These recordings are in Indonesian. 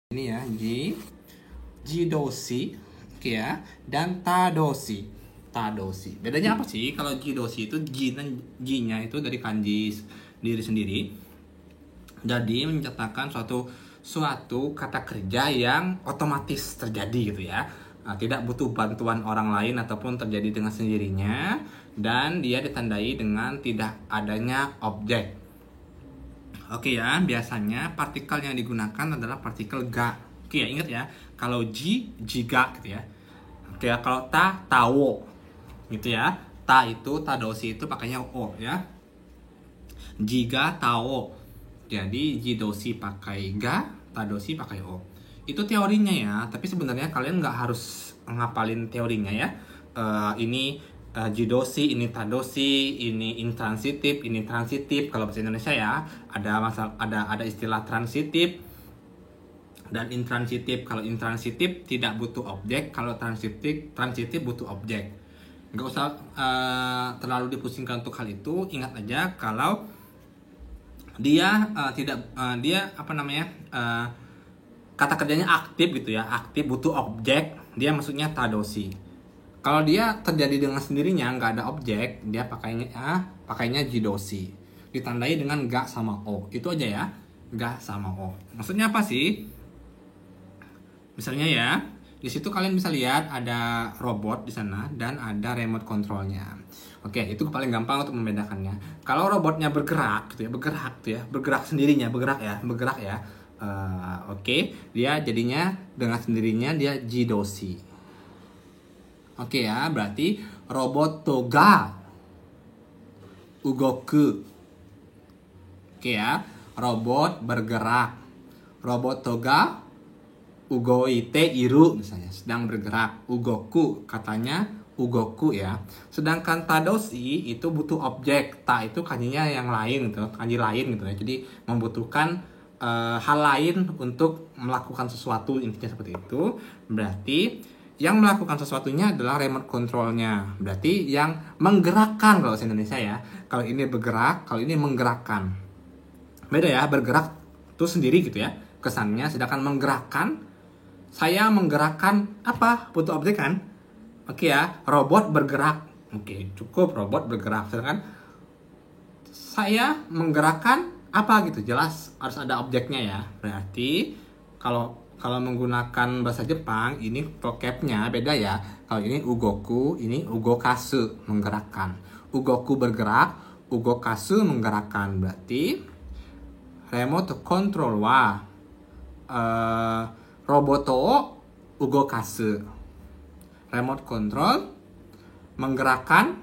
Ini ya, jidoshi, oke ya, dan tadoshi. Bedanya apa sih? Kalau jidoshi itu ji-nya itu dari kanji diri sendiri. Jadi menciptakan suatu kata kerja yang otomatis terjadi gitu ya. Tidak butuh bantuan orang lain ataupun terjadi dengan sendirinya, dan dia ditandai dengan tidak adanya objek. Oke ya, biasanya partikel yang digunakan adalah partikel ga. Oke ya, ingat ya. Kalau jiga gitu ya. Oke ya, kalau tawo gitu ya. Tadoshi itu pakainya o ya. Jiga, tawo. Jadi jidoshi pakai ga, tadoshi pakai o. Itu teorinya ya, tapi sebenarnya kalian nggak harus ngapalin teorinya ya. Ini jidoshi, ini tadoshi, ini intransitif, ini transitif. Kalau bahasa Indonesia ya, ada istilah transitif dan intransitif. Kalau intransitif tidak butuh objek, kalau transitif butuh objek. Nggak usah terlalu dipusingkan untuk hal itu. Ingat aja kalau dia kata kerjanya aktif gitu ya, aktif butuh objek, dia maksudnya tadoshi. Kalau dia terjadi dengan sendirinya, nggak ada objek, dia pakainya jidoshi. Ditandai dengan ga sama o. Itu aja ya, ga sama o. Maksudnya apa sih? Misalnya ya, di situ kalian bisa lihat ada robot di sana dan ada remote controlnya. Oke, itu paling gampang untuk membedakannya. Kalau robotnya bergerak sendirinya, bergerak ya. Oke, dia jadinya dengan sendirinya dia jidoshi. Oke ya, berarti robot toga ugoku. Oke ya, robot bergerak. Robot toga ugoite iru misalnya, sedang bergerak. Ugoku katanya ugoku ya. Sedangkan tadoshi itu butuh objek. Ta itu kanjinya yang lain gitu, kanji lain gitu ya. Jadi membutuhkan hal lain untuk melakukan sesuatu, intinya seperti itu. Berarti yang melakukan sesuatunya adalah remote controlnya. Berarti yang menggerakkan kalau bahasa Indonesia ya. Kalau ini bergerak, kalau ini menggerakkan. Beda ya, bergerak itu sendiri gitu ya kesannya. Sedangkan menggerakkan, saya menggerakkan apa? Butuh objek kan? Oke ya, robot bergerak. Oke, cukup robot bergerak. Sedangkan saya menggerakkan apa gitu, jelas harus ada objeknya ya. Berarti kalau menggunakan bahasa Jepang, ini vocabnya beda ya. Kalau ini ugoku, ini ugokasu, menggerakkan. Ugoku bergerak, ugokasu menggerakkan. Berarti remote control wa roboto ugokasu. Remote control menggerakkan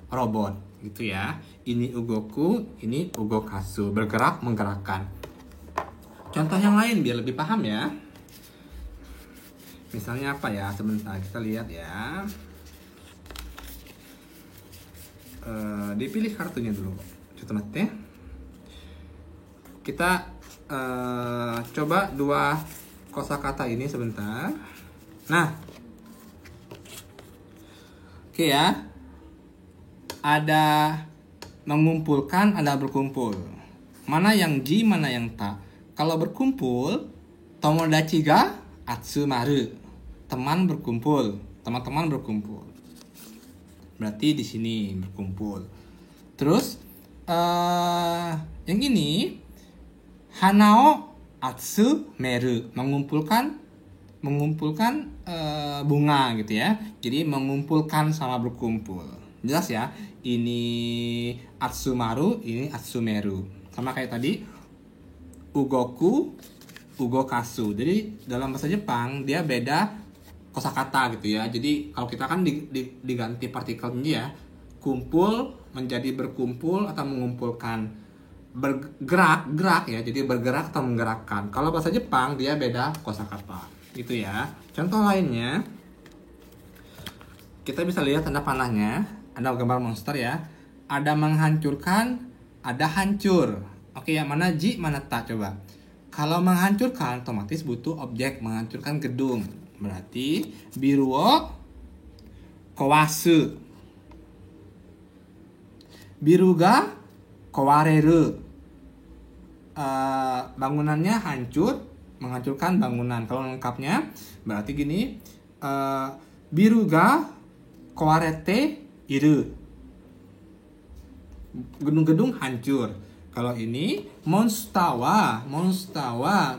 robot gitu ya. Ini ugoku, ini ugokasu, bergerak menggerakkan. Contoh yang lain biar lebih paham ya. Misalnya apa ya? Sebentar kita lihat ya. Dipilih kartunya dulu. Coba mate. Kita coba dua kosakata ini sebentar. Nah, oke ya. Ada mengumpulkan, ada berkumpul. Mana yang ji, mana yang ta? Kalau berkumpul, tomodachi ga atsumaru. Teman berkumpul, teman-teman berkumpul. Berarti di sini berkumpul. Terus yang ini hanao atsumeru, mengumpulkan bunga gitu ya. Jadi mengumpulkan sama berkumpul. Jelas ya? Ini atsumaru, ini atsumeru. Sama kayak tadi ugoku, ugokasu. Jadi dalam bahasa Jepang dia beda kosakata gitu ya. Jadi kalau kita kan diganti partikelnya ya. Kumpul menjadi berkumpul atau mengumpulkan. Gerak ya. Jadi bergerak atau menggerakkan. Kalau bahasa Jepang dia beda kosakata. Gitu ya. Contoh lainnya, kita bisa lihat tanda panahnya. Ada gambar monster ya. Ada menghancurkan, ada hancur. Oke ya, mana ji, mana ta coba. Kalau menghancurkan otomatis butuh objek, menghancurkan gedung. Berarti biru wo kowasu. Biru ga kawareru. Bangunannya hancur, menghancurkan bangunan. Kalau lengkapnya berarti gini, biru ga kawarete iru, gedung-gedung hancur. Kalau ini monster wa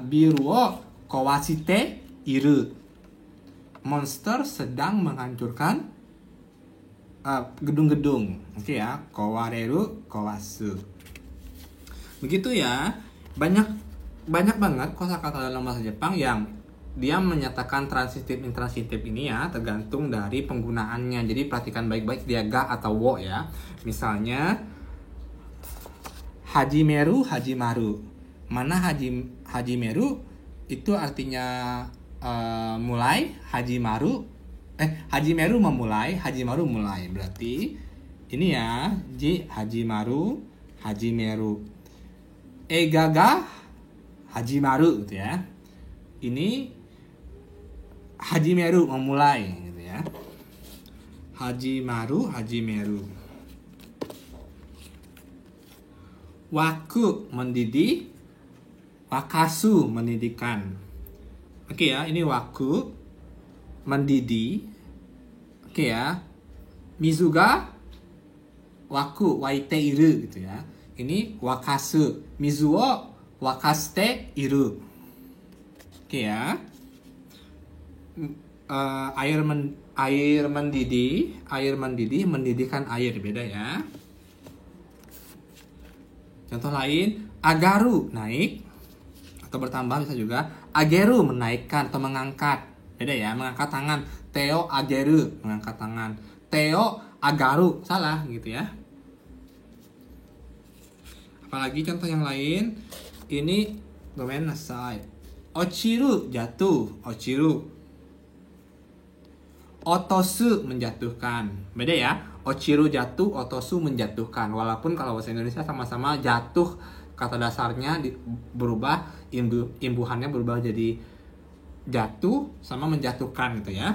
biru wo kawashite iru, monster sedang menghancurkan gedung-gedung. Oke ya, kawareru kawasu. Begitu ya. Banyak banget kosakata dalam bahasa Jepang yang dia menyatakan transitif intransitif ini ya, tergantung dari penggunaannya. Jadi perhatikan baik-baik dia ga atau wo ya. Misalnya hajimeru, hajimaru. Mana hajimeru itu artinya mulai, hajimeru memulai, hajimaru mulai. Berarti ini ya, hajimaru, hajimeru. Eiga ga hajimaru gitu ya. Ini hajimeru memulai gitu ya. Hajimaru, hajimeru. Waku mendidih, wakasu mendidikan. Oke ya, ini waku mendidih. Oke ya. Mizu ga waku waite iru gitu ya. Ini wakasu, mizu wo wakaste iru. Oke ya. Air mendidih, mendidihkan air, beda ya. Contoh lain, agaru naik atau bertambah, bisa juga ageru menaikkan atau mengangkat. Beda ya, mengangkat tangan. Teo ageru, mengangkat tangan. Teo agaru, salah gitu ya. Apalagi contoh yang lain, ini gomenasai. Ochiru, jatuh, ochiru. Otosu, menjatuhkan. Beda ya, ochiru jatuh, otosu menjatuhkan. Walaupun kalau bahasa Indonesia sama-sama jatuh, kata dasarnya berubah, imbuhannya berubah jadi jatuh sama menjatuhkan gitu ya.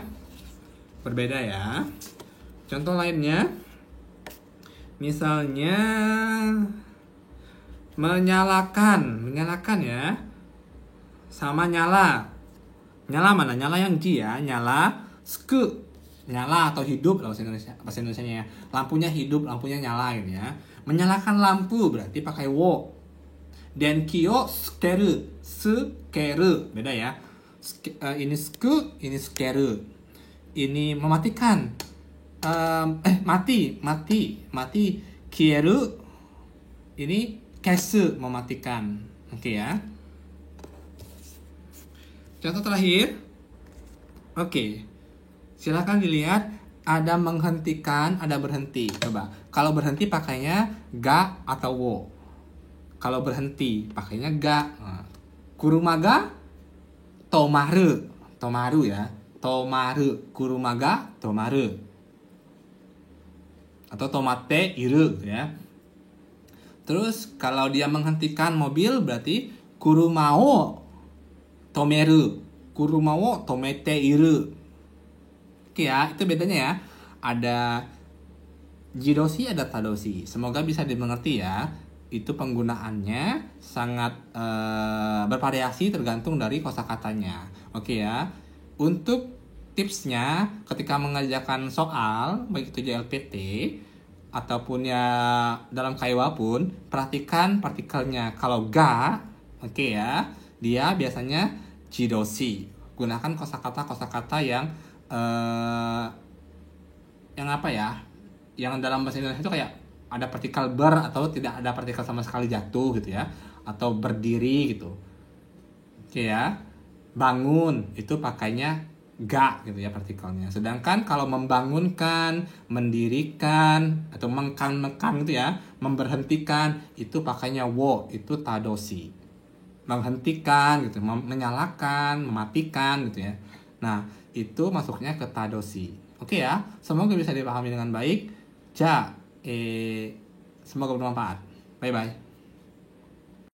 Berbeda ya. Contoh lainnya, misalnya menyalakan ya, sama nyala. Nyala mana? Nyala yang ji ya, nyala sku, nyala atau hidup bahasa Indonesianya ya. Lampunya hidup, lampunya nyala gitu ya. Menyalakan lampu berarti pakai wo. Denki o sukeru, beda ya. Ini sku, ini sukeru. Ini mematikan. Mati kieru. Ini kesu, mematikan. Oke ya. Contoh terakhir. Oke. Silakan dilihat, ada menghentikan, ada berhenti. Coba. Kalau berhenti pakainya ga atau wo. Kalau berhenti pakainya ga. Kurumaga tomaru ya. Kurumaga tomaru. Atau tomate iru ya. Terus kalau dia menghentikan mobil berarti kurumao tomeru. Kurumao tomete iru. Oke ya, itu bedanya ya. Ada jidoshi, ada tadoshi. Semoga bisa dimengerti ya. Itu penggunaannya sangat bervariasi tergantung dari kosakatanya. Oke ya. Untuk tipsnya ketika mengerjakan soal, baik itu JLPT ataupun ya dalam kaiwa pun, perhatikan partikelnya. Kalau ga, oke ya, dia biasanya jidoshi. Gunakan kosakata yang apa ya? Yang dalam bahasa Indonesia itu kayak ada partikel ber atau tidak ada partikel sama sekali jatuh gitu ya, atau berdiri gitu. Oke ya. Bangun itu pakainya ga gitu ya partikelnya. Sedangkan kalau membangunkan, mendirikan atau mengkan gitu ya, memberhentikan itu pakainya wo, itu tadoshi. Menghentikan gitu, menyalakan, mematikan gitu ya. Nah, itu masuknya ke tadoshi. Oke ya, semoga bisa dipahami dengan baik. Semoga bermanfaat. Bye bye.